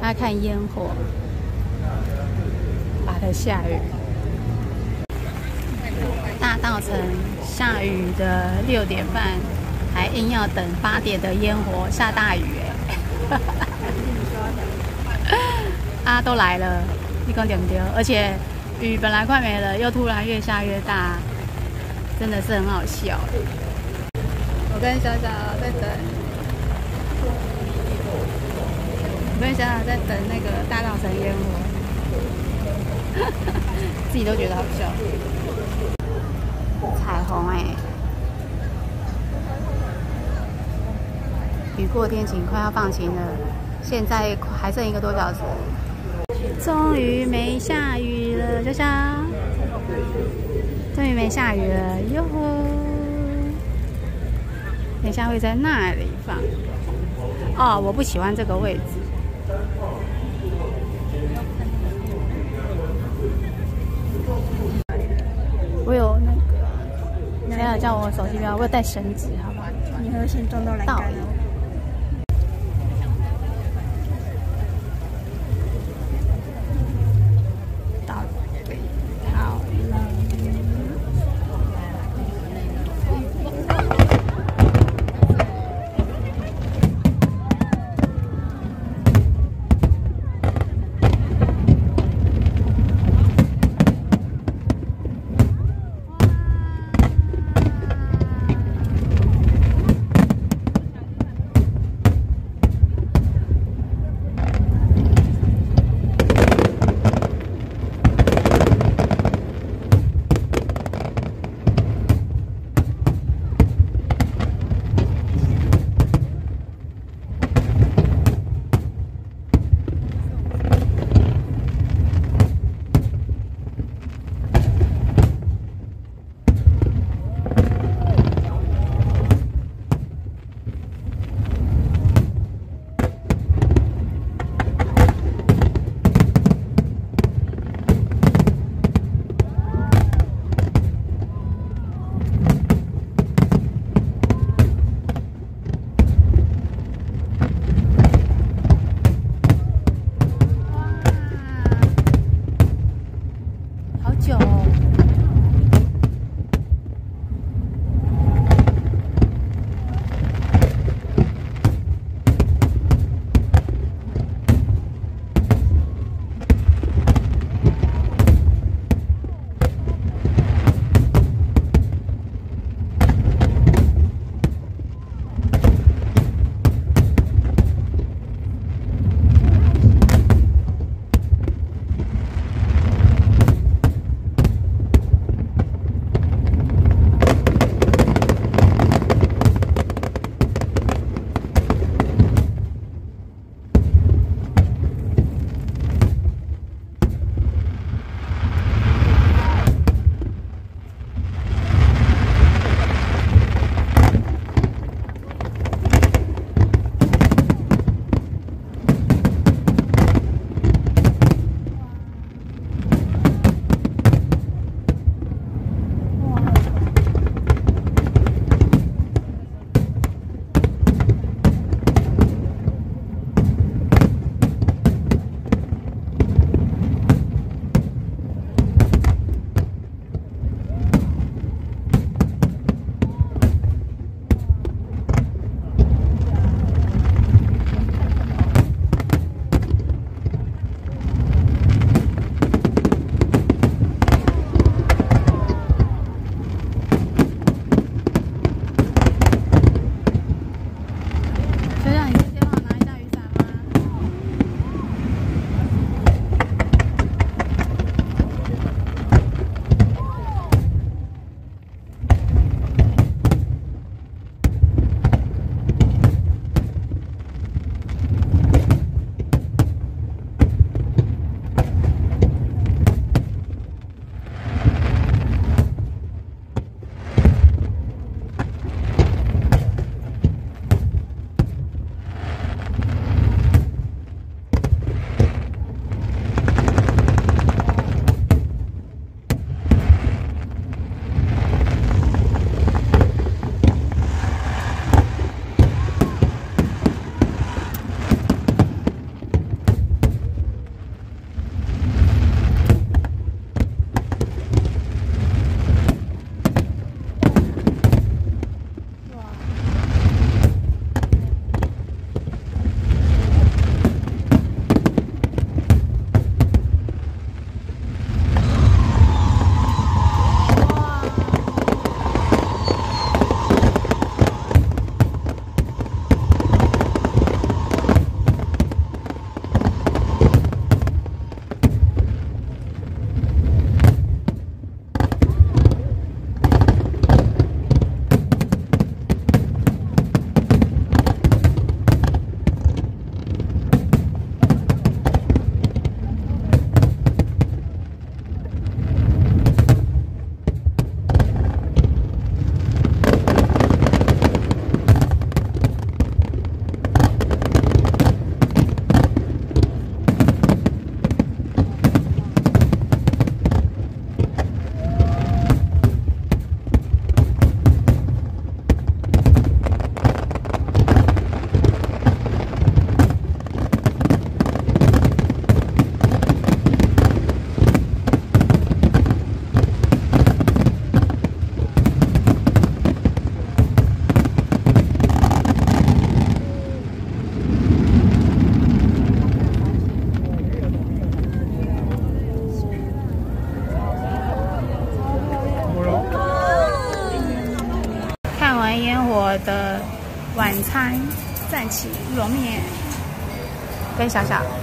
他看烟火，把它下雨。大稻埕下雨的6点半，还硬要等8点的烟火，下大雨哎！啊，都来了，你讲对不对？而且雨本来快没了，又突然越下越大，真的是很好笑。我跟小小在等，那个大稻埕烟火，自己都觉得好笑。彩虹哎、雨过天晴，快要放晴了，现在还剩1个多小时，终于没下雨了，小小，终于没下雨了，哟吼！等一下会在那里放。哦，我不喜欢这个位置。我有那个，谁要叫我手机不要？我有带绳子，好不好？你会先撞到栏杆哦。到对，好了。我的晚餐，赞起乌龙面，跟小小。